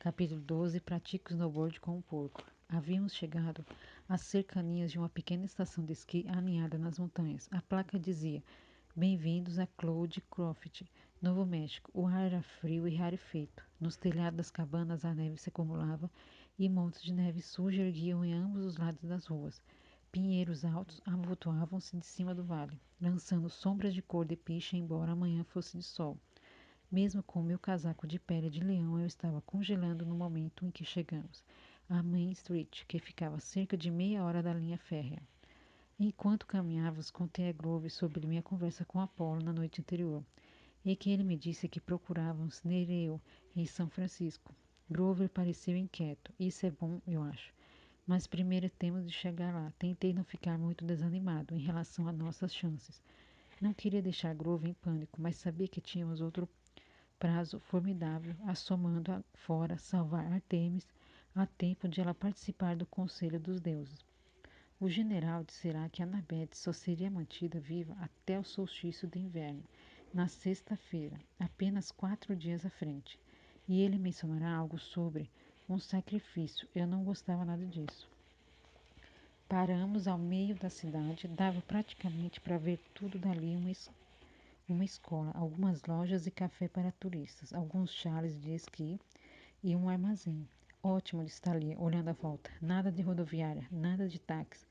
Capítulo 12. Pratique o snowboard com um porco. Havíamos chegado às cercanias de uma pequena estação de esqui aninhada nas montanhas. A placa dizia: Bem-vindos a Cloud Croft, Novo México. O ar era frio e rarefeito. Nos telhados das cabanas a neve se acumulava e montes de neve suja erguiam em ambos os lados das ruas. Pinheiros altos avultuavam-se de cima do vale, lançando sombras de cor de piche, embora a manhã fosse de sol. Mesmo com meu casaco de pele de leão, eu estava congelando no momento em que chegamos à Main Street, que ficava a cerca de meia hora da linha férrea. Enquanto caminhávamos, contei a Grove sobre minha conversa com Apollo na noite anterior, e que ele me disse que procurávamos Nereu em São Francisco. Grover pareceu inquieto. Isso é bom, eu acho. Mas primeiro temos de chegar lá. Tentei não ficar muito desanimado em relação a nossas chances. Não queria deixar Grover em pânico, mas sabia que tínhamos outro prazo formidável, assomando fora salvar Artemis a tempo de ela participar do Conselho dos Deuses. O general disserá que Annabeth só seria mantida viva até o solstício de inverno, na sexta-feira, apenas 4 dias à frente. E ele mencionará algo sobre um sacrifício. Eu não gostava nada disso. Paramos ao meio da cidade, dava praticamente para ver tudo dali uma escola, algumas lojas e café para turistas, alguns chales de esqui e um armazém. Ótimo, disse Thalia, olhando à volta. Nada de rodoviária, nada de táxi,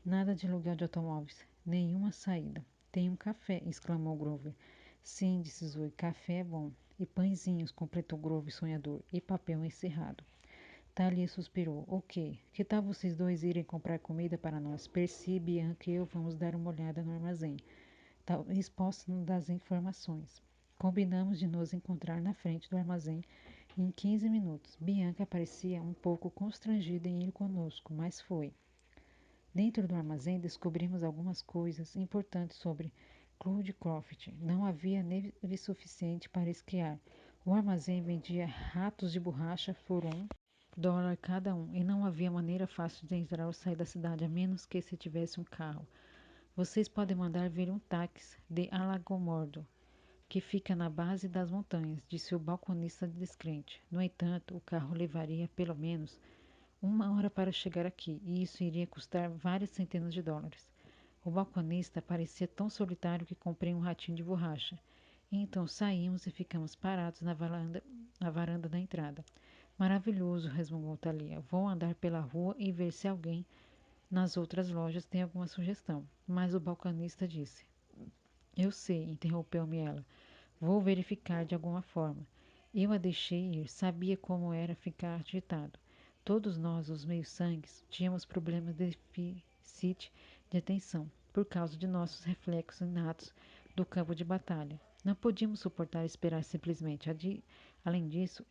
nada de aluguel de automóveis, nenhuma saída. Tem um café, exclamou Grover. Sim, disse Zoe, café é bom. E pãezinhos, completou Grover sonhador, e papel encerrado. Thalia suspirou. Ok, que tal vocês dois irem comprar comida para nós? Percy, Bianca e eu vamos dar uma olhada no armazém. Talvez possa nos dar informações. Combinamos de nos encontrar na frente do armazém em 15 minutos. Bianca parecia um pouco constrangida em ir conosco, mas foi. Dentro do armazém descobrimos algumas coisas importantes sobre Cloudcroft. Não havia neve suficiente para esquiar. O armazém vendia ratos de borracha por $1 cada um, e não havia maneira fácil de entrar ou sair da cidade, a menos que se tivesse um carro. Vocês podem mandar vir um táxi de Alagomordo, que fica na base das montanhas, disse o balconista descrente. No entanto, o carro levaria pelo menos 1 hora para chegar aqui, e isso iria custar várias centenas de dólares. O balconista parecia tão solitário que comprei um ratinho de borracha. Então saímos e ficamos parados na varanda da entrada. Maravilhoso, resmungou Thalia. Vou andar pela rua e ver se alguém nas outras lojas tem alguma sugestão. Mas o balconista disse: Eu sei, interrompeu-me ela. Vou verificar de alguma forma. Eu a deixei ir, sabia como era ficar agitado. Todos nós, os meios-sangues, tínhamos problemas de déficit de atenção, por causa de nossos reflexos inatos do campo de batalha. Não podíamos suportar esperar simplesmente. Além disso,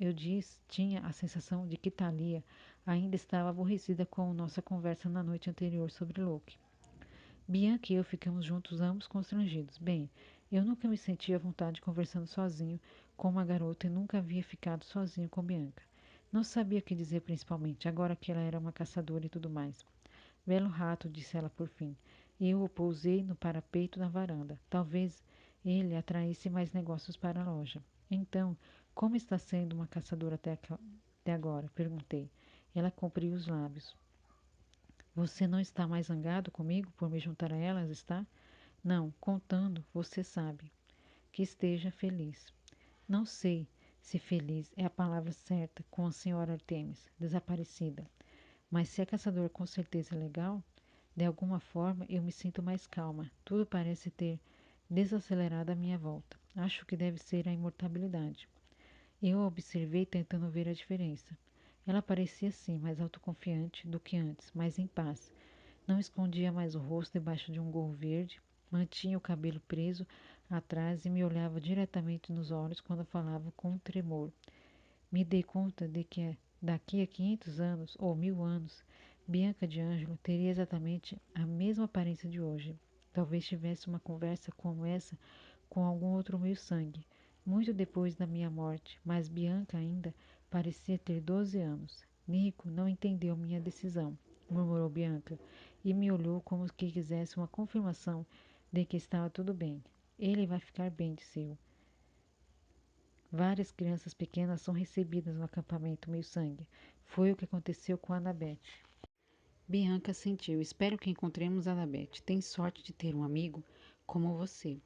tinha a sensação de que Thalia ainda estava aborrecida com nossa conversa na noite anterior sobre Loki. Bianca e eu ficamos juntos, ambos constrangidos. Bem, eu nunca me senti à vontade conversando sozinho com uma garota e nunca havia ficado sozinho com Bianca. Não sabia o que dizer principalmente, agora que ela era uma caçadora e tudo mais. Belo rato, disse ela por fim. Eu o pousei no parapeito da varanda. Talvez ele atraísse mais negócios para a loja. Então, como está sendo uma caçadora até agora? Perguntei. Ela compriu os lábios. Você não está mais zangado comigo por me juntar a elas, está? Não, contando, você sabe. Que esteja feliz. Não sei se feliz é a palavra certa com a senhora Artemis, desaparecida. Mas se é caçador com certeza é legal, de alguma forma eu me sinto mais calma. Tudo parece ter desacelerado à minha volta. Acho que deve ser a imortalidade. Eu a observei tentando ver a diferença. Ela parecia sim mais autoconfiante do que antes, mais em paz. Não escondia mais o rosto debaixo de um gorro verde, mantinha o cabelo preso atrás e me olhava diretamente nos olhos quando falava com um tremor. Me dei conta de que daqui a 500 anos ou 1000 anos, Bianca de Ângelo teria exatamente a mesma aparência de hoje. Talvez tivesse uma conversa como essa com algum outro meio-sangue, muito depois da minha morte, mas Bianca ainda parecia ter 12 anos. Nico não entendeu minha decisão, murmurou Bianca, e me olhou como que quisesse uma confirmação de que estava tudo bem. Ele vai ficar bem, disse eu. Várias crianças pequenas são recebidas no acampamento meio-sangue. Foi o que aconteceu com Annabeth. Bianca sentiu. Espero que encontremos Annabeth. Tem sorte de ter um amigo como você.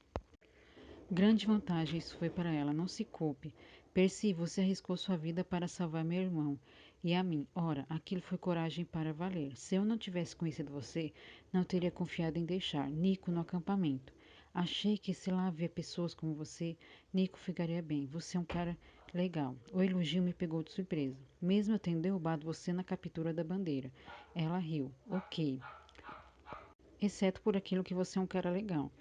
Grande vantagem isso foi para ela, não se culpe. Percy, você arriscou sua vida para salvar meu irmão e a mim. Ora, aquilo foi coragem para valer. Se eu não tivesse conhecido você, não teria confiado em deixar Nico no acampamento. Achei que se lá havia pessoas como você, Nico ficaria bem. Você é um cara legal. O elogio me pegou de surpresa. Mesmo eu tendo derrubado você na captura da bandeira. Ela riu. Ok. Exceto por aquilo que você é um cara legal.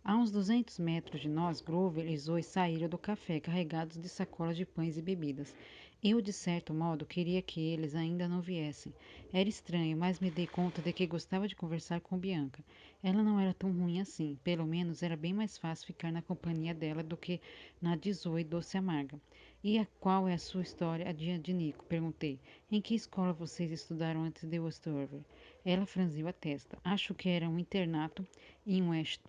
A uns 200 metros de nós, Grover e Zoe saíram do café carregados de sacolas de pães e bebidas. Eu, de certo modo, queria que eles ainda não viessem. Era estranho, mas me dei conta de que gostava de conversar com Bianca. Ela não era tão ruim assim, pelo menos era bem mais fácil ficar na companhia dela do que na de Zoe doce amarga. E qual é a sua história, a de Nico? Perguntei. Em que escola vocês estudaram antes de Westover? Ela franziu a testa. Acho que era um internato em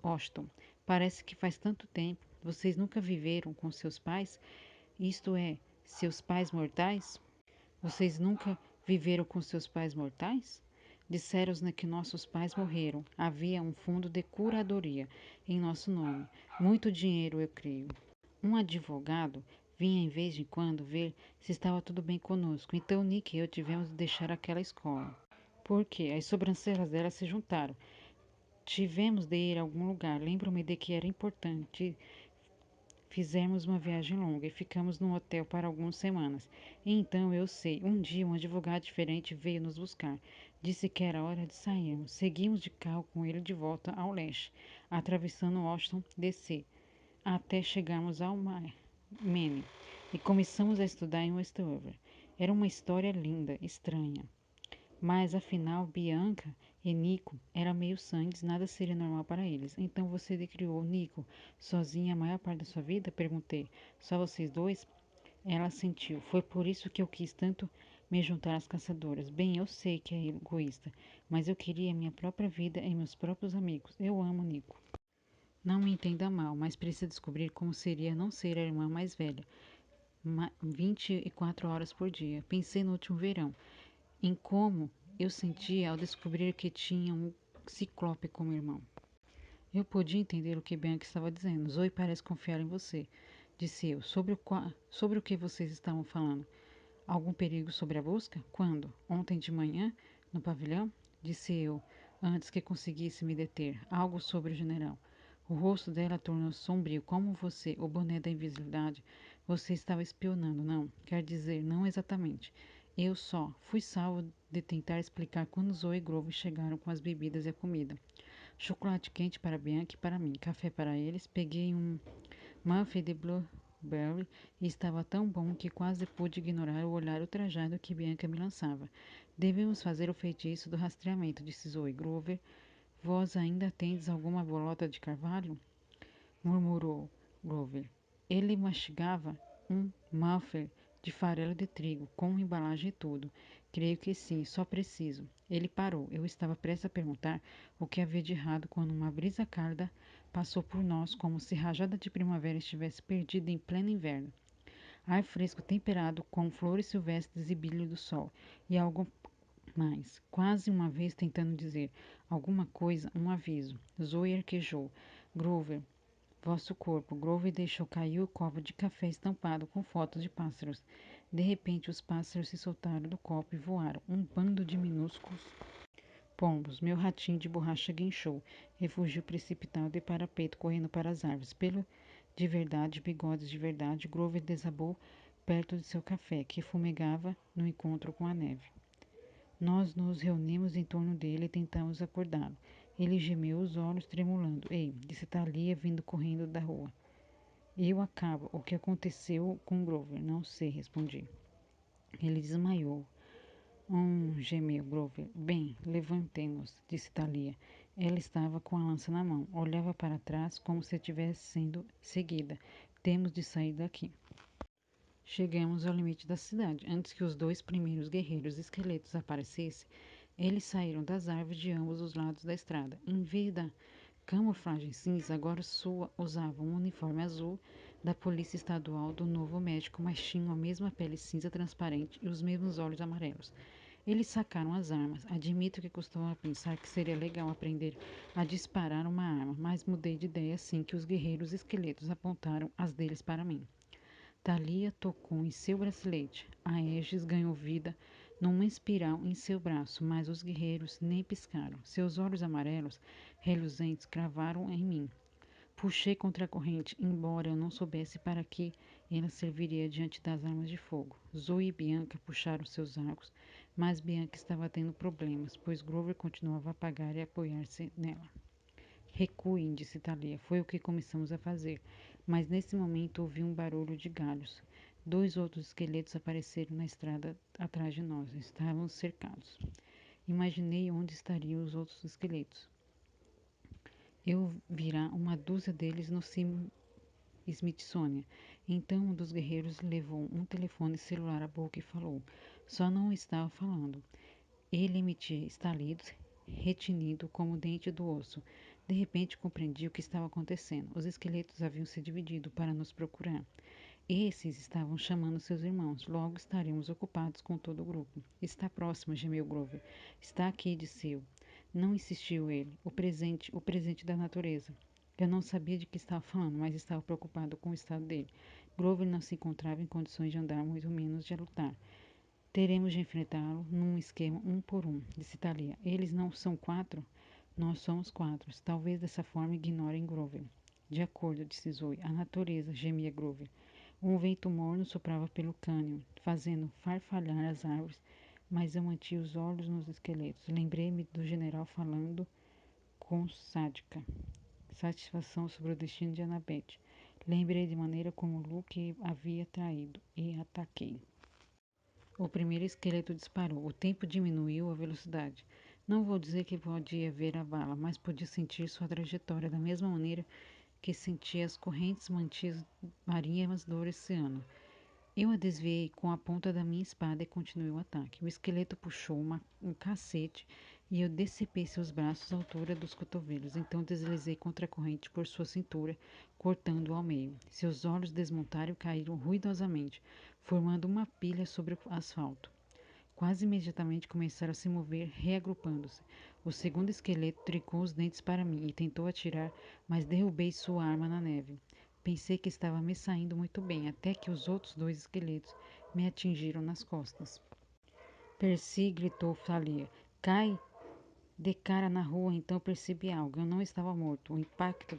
Washington. Parece que faz tanto tempo. Vocês nunca viveram com seus pais? Isto é, seus pais mortais? Vocês nunca viveram com seus pais mortais? Disseram-nos que nossos pais morreram. Havia um fundo de curadoria em nosso nome. Muito dinheiro, eu creio. Um advogado vinha em vez de quando ver se estava tudo bem conosco. Então Nick e eu tivemos de deixar aquela escola. Por quê? As sobrancelhas dela se juntaram. Tivemos de ir a algum lugar. Lembro-me de que era importante. Fizemos uma viagem longa e ficamos num hotel para algumas semanas. E então eu sei, um dia um advogado diferente veio nos buscar. Disse que era hora de sairmos. Seguimos de carro com ele de volta ao leste, atravessando Washington DC, até chegarmos ao Maine. E começamos a estudar em Westover. Era uma história linda, estranha. Mas afinal, Bianca e Nico eram meio sangues, nada seria normal para eles. Então você criou Nico sozinha a maior parte da sua vida? Perguntei. Só vocês dois? Ela sentiu. Foi por isso que eu quis tanto me juntar às caçadoras. Bem, eu sei que é egoísta, mas eu queria minha própria vida e meus próprios amigos. Eu amo Nico. Não me entenda mal, mas precisa descobrir como seria não ser a irmã mais velha. 24 horas por dia. Pensei no último verão em como eu sentia ao descobrir que tinha um ciclope como irmão. Eu podia entender o que Bianca estava dizendo. Zoe parece confiar em você, disse eu. Sobre o que vocês estavam falando? Algum perigo sobre a busca? Quando? Ontem de manhã, no pavilhão? Disse eu, antes que conseguisse me deter. Algo sobre o general. O rosto dela tornou-se sombrio. Como você, o boné da invisibilidade, você estava espionando, não? Quer dizer, não exatamente. Eu só fui salvo de tentar explicar quando Zoe e Grover chegaram com as bebidas e a comida. Chocolate quente para Bianca e para mim, café para eles. Peguei um muffin de blueberry e estava tão bom que quase pude ignorar o olhar ultrajado que Bianca me lançava. Devemos fazer o feitiço do rastreamento, disse Zoe. Grover, vós ainda tendes alguma bolota de carvalho? Murmurou Grover. Ele mastigava um muffin de farelo de trigo, com embalagem e tudo. Creio que sim, só preciso. Ele parou. Eu estava prestes a perguntar o que havia de errado quando uma brisa cálida passou por nós como se rajada de primavera estivesse perdida em pleno inverno. Ar fresco temperado com flores silvestres e brilho do sol. E algo mais. Quase uma vez tentando dizer alguma coisa, um aviso. Zoe arquejou. Grover, vosso corpo. Grover deixou cair o copo de café estampado com fotos de pássaros. De repente, os pássaros se soltaram do copo e voaram. Um bando de minúsculos pombos. Meu ratinho de borracha guinchou. Refugiu precipitado e parapeito correndo para as árvores. Pelo de verdade, bigodes de verdade, Grover desabou perto de seu café, que fumegava no encontro com a neve. Nós nos reunimos em torno dele e tentamos acordá-lo. Ele gemeu, os olhos tremulando. Ei, disse Thalia, vindo correndo da rua. Eu acabo. O que aconteceu com Grover? Não sei, respondi. Ele desmaiou. Gemeu Grover. Bem, levantemos, disse Thalia. Ela estava com a lança na mão. Olhava para trás como se estivesse sendo seguida. Temos de sair daqui. Chegamos ao limite da cidade. Antes que os dois primeiros guerreiros esqueletos aparecessem, eles saíram das árvores de ambos os lados da estrada. Em vez da camuflagem cinza, agora Sua usava um uniforme azul da polícia estadual do novo médico, mas tinham a mesma pele cinza transparente e os mesmos olhos amarelos. Eles sacaram as armas. Admito que costumava pensar que seria legal aprender a disparar uma arma, mas mudei de ideia assim que os guerreiros esqueletos apontaram as deles para mim. Thalia tocou em seu bracelete. A Aegis ganhou vida numa espiral em seu braço, mas os guerreiros nem piscaram. Seus olhos amarelos, reluzentes, cravaram em mim. Puxei contra a corrente, embora eu não soubesse para que ela serviria diante das armas de fogo. Zoe e Bianca puxaram seus arcos, mas Bianca estava tendo problemas, pois Grover continuava a apagar e apoiar-se nela. Recuem, disse Thalia. Foi o que começamos a fazer. Mas nesse momento ouvi um barulho de galhos. Dois outros esqueletos apareceram na estrada atrás de nós. Estavam cercados. Imaginei onde estariam os outros esqueletos. Eu virá uma dúzia deles no Smithsonian. Então um dos guerreiros levou um telefone celular à boca e falou. Só não estava falando. Ele emitia estalidos, retinido como o dente do osso. De repente compreendi o que estava acontecendo. Os esqueletos haviam se dividido para nos procurar. Esses estavam chamando seus irmãos. Logo estaríamos ocupados com todo o grupo. Está próximo, gemeu Grover. Está aqui, disse eu. Não insistiu ele. O presente da natureza. Eu não sabia de que estava falando, mas estava preocupado com o estado dele. Grover não se encontrava em condições de andar, muito menos de lutar. Teremos de enfrentá-lo num esquema um por um, disse Thalia. Eles não são quatro? Nós somos quatro. Talvez dessa forma ignorem Grover. De acordo, disse Zoe. A natureza, gemia Grover. Um vento morno soprava pelo cânion, fazendo farfalhar as árvores, mas eu mantinha os olhos nos esqueletos. Lembrei-me do general falando com sádica satisfação sobre o destino de Annabeth. Lembrei de maneira como Luke havia traído e ataquei. O primeiro esqueleto disparou. O tempo diminuiu a velocidade. Não vou dizer que podia ver a bala, mas podia sentir sua trajetória da mesma maneira que sentia as correntes mantidas marinhas do oceano. Eu a desviei com a ponta da minha espada e continuei o ataque. O esqueleto puxou um cacete e eu decepei seus braços à altura dos cotovelos. Então deslizei contra a corrente por sua cintura, cortando-o ao meio. Seus olhos desmontaram e caíram ruidosamente, formando uma pilha sobre o asfalto. Quase imediatamente começaram a se mover, reagrupando-se. O segundo esqueleto trincou os dentes para mim e tentou atirar, mas derrubei sua arma na neve. Pensei que estava me saindo muito bem, até que os outros dois esqueletos me atingiram nas costas. Percy, gritou Thalia. Cai de cara na rua, então percebi algo. Eu não estava morto. O impacto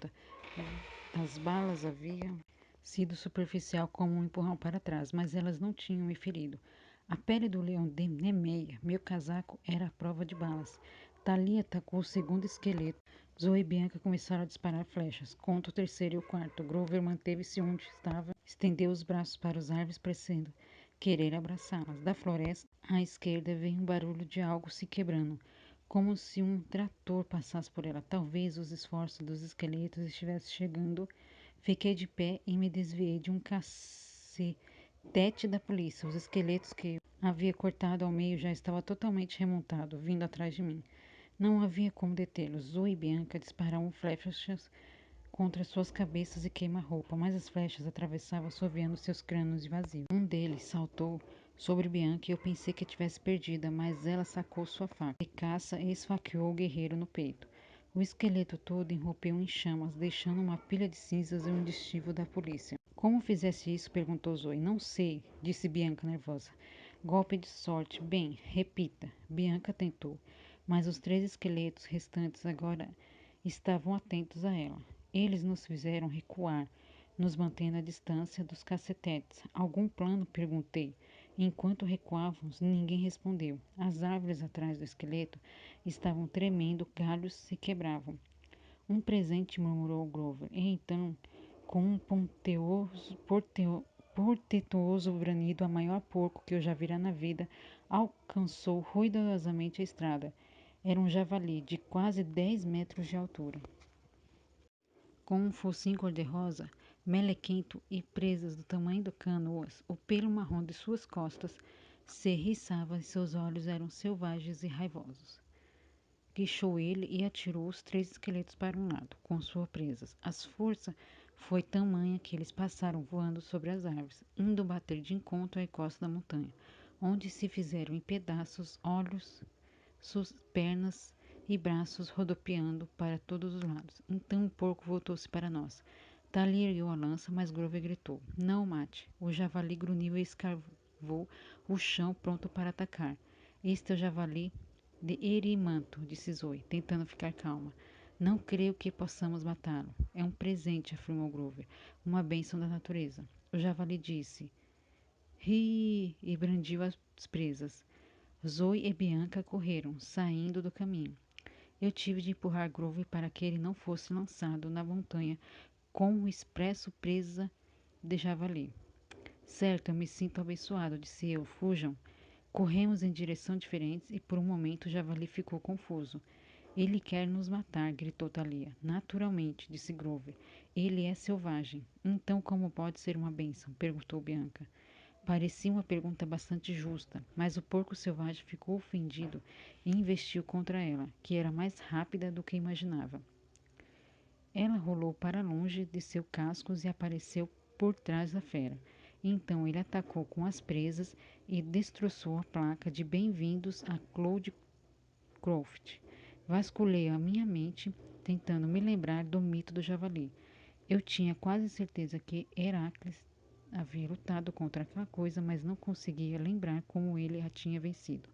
das balas havia sido superficial como um empurrão para trás, mas elas não tinham me ferido. A pele do leão de Nemeia, meu casaco, era a prova de balas. Thalia atacou o segundo esqueleto. Zoe e Bianca começaram a disparar flechas. Contra o terceiro e o quarto. Grover manteve-se onde estava, estendeu os braços para os árvores, parecendo querer abraçá-las. Da floresta, à esquerda, veio um barulho de algo se quebrando, como se um trator passasse por ela. Talvez os esforços dos esqueletos estivessem chegando. Fiquei de pé e me desviei de um cacetete da polícia. Os esqueletos que eu havia cortado ao meio já estavam totalmente remontados, vindo atrás de mim. Não havia como detê-los. Zoe e Bianca dispararam flechas contra suas cabeças e queima-roupa, mas as flechas atravessavam assoviando seus crânios vazios. Um deles saltou sobre Bianca e eu pensei que tivesse perdida, mas ela sacou sua faca de caça e esfaqueou o guerreiro no peito. O esqueleto todo irrompeu em chamas, deixando uma pilha de cinzas e um distintivo da polícia. Como fizesse isso? Perguntou Zoe. Não sei, disse Bianca nervosa. Golpe de sorte. Bem, repita. Bianca tentou, mas os três esqueletos restantes agora estavam atentos a ela. Eles nos fizeram recuar, nos mantendo à distância dos cacetetes. Algum plano? Perguntei. Enquanto recuávamos, ninguém respondeu. As árvores atrás do esqueleto estavam tremendo, galhos se quebravam. Um presente, murmurou Grover. E então, com um portentoso branido, a maior porco que eu já vira na vida, alcançou ruidosamente a estrada. Era um javali de quase 10 metros de altura, com um focinho cor-de-rosa, melequento e presas do tamanho do canoas, o pelo marrom de suas costas se eriçava e seus olhos eram selvagens e raivosos. Guichou ele e atirou os três esqueletos para um lado, com suas presas. A força foi tamanha que eles passaram voando sobre as árvores, indo bater de encontro à encosta da montanha, onde se fizeram em pedaços, olhos, suas pernas e braços rodopiando para todos os lados. Então o porco voltou-se para nós. Thalia ergueu a lança, mas Grover gritou: Não o mate! O javali grunhiu e escavou o chão pronto para atacar. Este é o javali de Erimanto, disse Zoe, tentando ficar calma. Não creio que possamos matá-lo. É um presente, afirmou Grover. Uma bênção da natureza. O javali disse: Ri! E brandiu as presas. Zoe e Bianca correram, saindo do caminho. Eu tive de empurrar Grover para que ele não fosse lançado na montanha com o expresso presa de javali. Certo, eu me sinto abençoado, disse eu. Fujam. Corremos em direções diferentes e por um momento o javali ficou confuso. Ele quer nos matar, gritou Thalia. Naturalmente, disse Grover. Ele é selvagem. Então como pode ser uma bênção? Perguntou Bianca. Parecia uma pergunta bastante justa, mas o porco selvagem ficou ofendido e investiu contra ela, que era mais rápida do que imaginava. Ela rolou para longe de seus cascos e apareceu por trás da fera. Então ele atacou com as presas e destroçou a placa de bem-vindos a Cloud Croft. Vasculhei a minha mente, tentando me lembrar do mito do javali. Eu tinha quase certeza que Heracles havia lutado contra aquela coisa, mas não conseguia lembrar como ele a tinha vencido.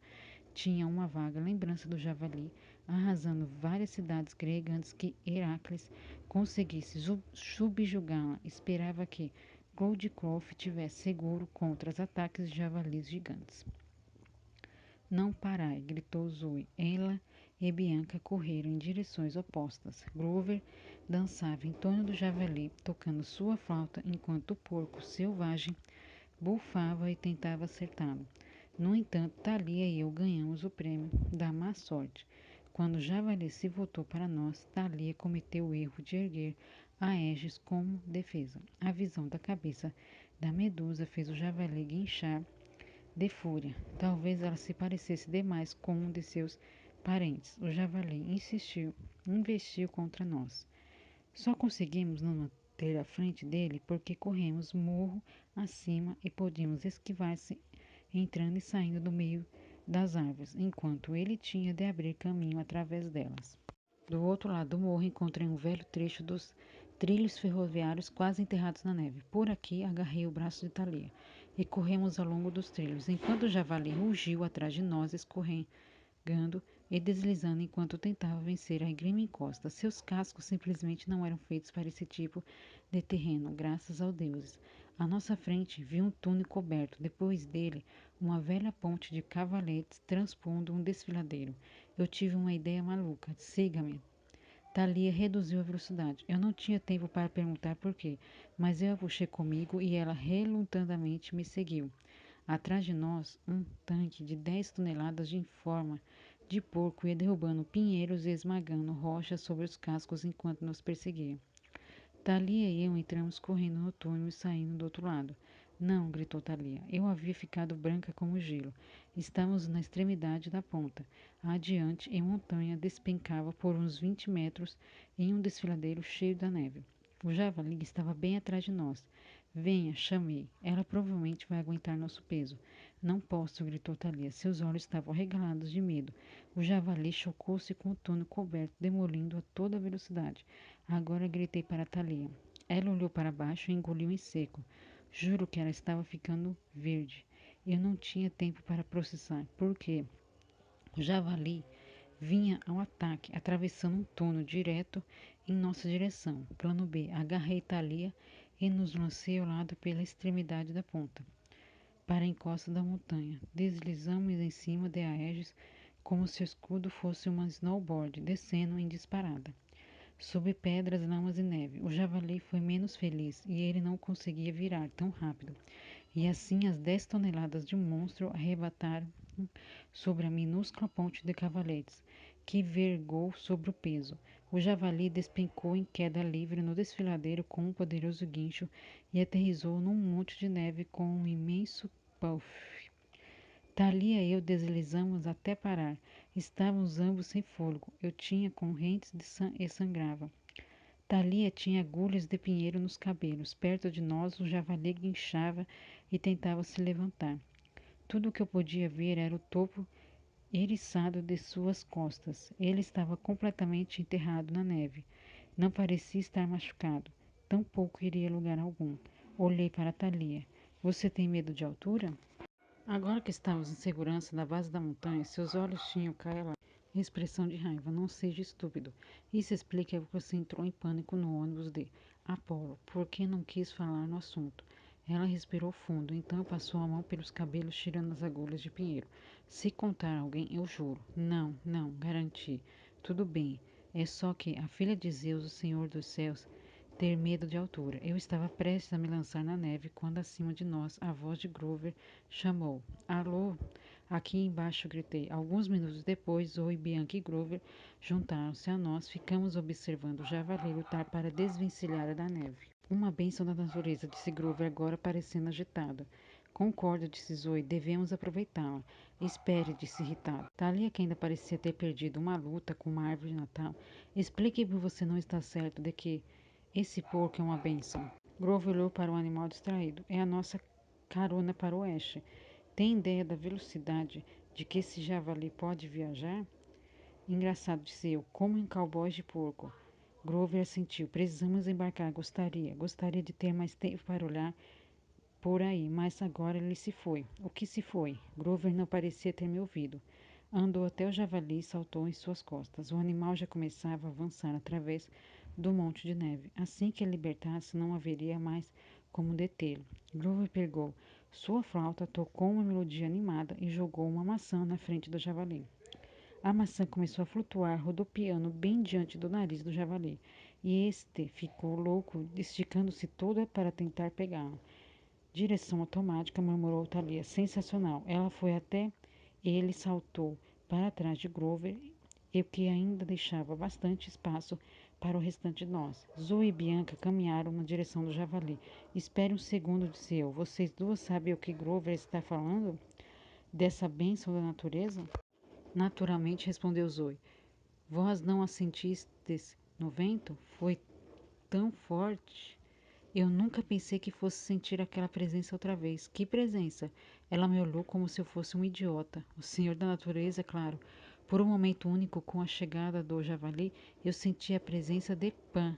Tinha uma vaga lembrança do javali arrasando várias cidades gregas antes que Heracles conseguisse subjugá-la. Esperava que Goldcroft tivesse seguro contra os ataques de javalis gigantes. Não parai, gritou Zoe. Ela e Bianca correram em direções opostas. Grover dançava em torno do javali, tocando sua flauta, enquanto o porco selvagem bufava e tentava acertá-lo. No entanto, Thalia e eu ganhamos o prêmio da má sorte. Quando o javali se voltou para nós, Thalia cometeu o erro de erguer a Aegis como defesa. A visão da cabeça da medusa fez o javali guinchar de fúria. Talvez ela se parecesse demais com um de seus parentes. O javali investiu contra nós. Só conseguimos nos manter à frente dele porque corremos morro acima e podíamos esquivar-se entrando e saindo do meio das árvores, enquanto ele tinha de abrir caminho através delas. Do outro lado do morro encontrei um velho trecho dos trilhos ferroviários quase enterrados na neve. Por aqui agarrei o braço de Thalia e corremos ao longo dos trilhos, enquanto o javali rugiu atrás de nós, escorregando e deslizando enquanto tentava vencer a íngreme encosta. Seus cascos simplesmente não eram feitos para esse tipo de terreno, graças aos deuses. À nossa frente vi um túnel coberto, depois dele uma velha ponte de cavaletes transpondo um desfiladeiro. Eu tive uma ideia maluca. Siga-me. Thalia reduziu a velocidade. Eu não tinha tempo para perguntar por quê, mas eu a puxei comigo e ela relutadamente me seguiu. Atrás de nós, um tanque de 10 toneladas de forma de porco ia derrubando pinheiros e esmagando rochas sobre os cascos enquanto nos perseguia. Thalia e eu entramos correndo no túnel e saindo do outro lado. Não, gritou Thalia. Eu havia ficado branca como gelo. Estávamos na extremidade da ponta. Adiante, em montanha, despencava por uns 20 metros em um desfiladeiro cheio da neve. O javali estava bem atrás de nós. Venha, chamei. Ela provavelmente vai aguentar nosso peso. Não posso, gritou Thalia. Seus olhos estavam regalados de medo. O javali chocou-se com o túnel coberto, demolindo a toda velocidade. Agora gritei para Thalia. Ela olhou para baixo e engoliu em seco. Juro que ela estava ficando verde. Eu não tinha tempo para processar. Por quê? O javali vinha ao ataque, atravessando um túnel direto em nossa direção. Plano B. Agarrei Thalia e nos lancei ao lado pela extremidade da ponta, para a encosta da montanha. Deslizamos em cima de Aegis como se o escudo fosse uma snowboard, descendo em disparada. Sob pedras, lamas e neve, o javali foi menos feliz e ele não conseguia virar tão rápido. E assim as 10 toneladas de monstro arrebataram sobre a minúscula ponte de cavaletes, que vergou sobre o peso. O javali despencou em queda livre no desfiladeiro com um poderoso guincho e aterrissou num monte de neve com um imenso puff. Thalia e eu deslizamos até parar. Estávamos ambos sem fôlego. Eu tinha correntes e sangrava. Thalia tinha agulhas de pinheiro nos cabelos. Perto de nós, o javali guinchava e tentava se levantar. Tudo o que eu podia ver era o topo eriçado de suas costas. Ele estava completamente enterrado na neve. Não parecia estar machucado. Tampouco iria a lugar algum. Olhei para Thalia. Você tem medo de altura? Agora que estávamos em segurança na base da montanha, seus olhos tinham aquela expressão de raiva. Não seja estúpido. Isso explica porque você entrou em pânico no ônibus de Apolo, porque não quis falar no assunto. Ela respirou fundo, então passou a mão pelos cabelos, tirando as agulhas de pinheiro. Se contar a alguém, eu juro. Não, não, garanti. Tudo bem. É só que a filha de Zeus, o Senhor dos Céus, ter medo de altura. Eu estava prestes a me lançar na neve quando, acima de nós, a voz de Grover chamou. Alô? Aqui embaixo gritei. Alguns minutos depois, Zoe, Bianca e Grover juntaram-se a nós. Ficamos observando o javali lutar para desvencilhar da neve. Uma bênção da natureza, disse Grover, agora parecendo agitado. Concordo, disse Zoe. Devemos aproveitá-la. Espere, disse irritado. Thalia, que ainda parecia ter perdido uma luta com uma árvore de Natal. Explique por você não está certo de que esse porco é uma bênção. Grover olhou para o animal distraído. É a nossa carona para o oeste. Tem ideia da velocidade de que esse javali pode viajar? Engraçado, disse eu, como em cowboys de porco. Grover assentiu. Precisamos embarcar. Gostaria de ter mais tempo para olhar por aí, mas agora ele se foi. O que se foi? Grover não parecia ter me ouvido. Andou até o javali e saltou em suas costas. O animal já começava a avançar através do monte de neve. Assim que ele libertasse, não haveria mais como detê-lo. Grover pegou sua flauta, tocou uma melodia animada e jogou uma maçã na frente do javali. A maçã começou a flutuar, rodopiando bem diante do nariz do javali, e este ficou louco, esticando-se toda para tentar pegá-la. Direção automática, murmurou Thalia. Sensacional. Ela foi até ele, saltou para trás de Grover, e o que ainda deixava bastante espaço para o restante de nós. Zoe e Bianca caminharam na direção do javali. Espere um segundo, disse eu. Vocês duas sabem o que Grover está falando? Dessa bênção da natureza? Naturalmente, respondeu Zoe. Vós não a sentistes no vento? Foi tão forte. Eu nunca pensei que fosse sentir aquela presença outra vez. Que presença? Ela me olhou como se eu fosse um idiota. O senhor da natureza, claro. Por um momento único, com a chegada do javali, eu senti a presença de Pan.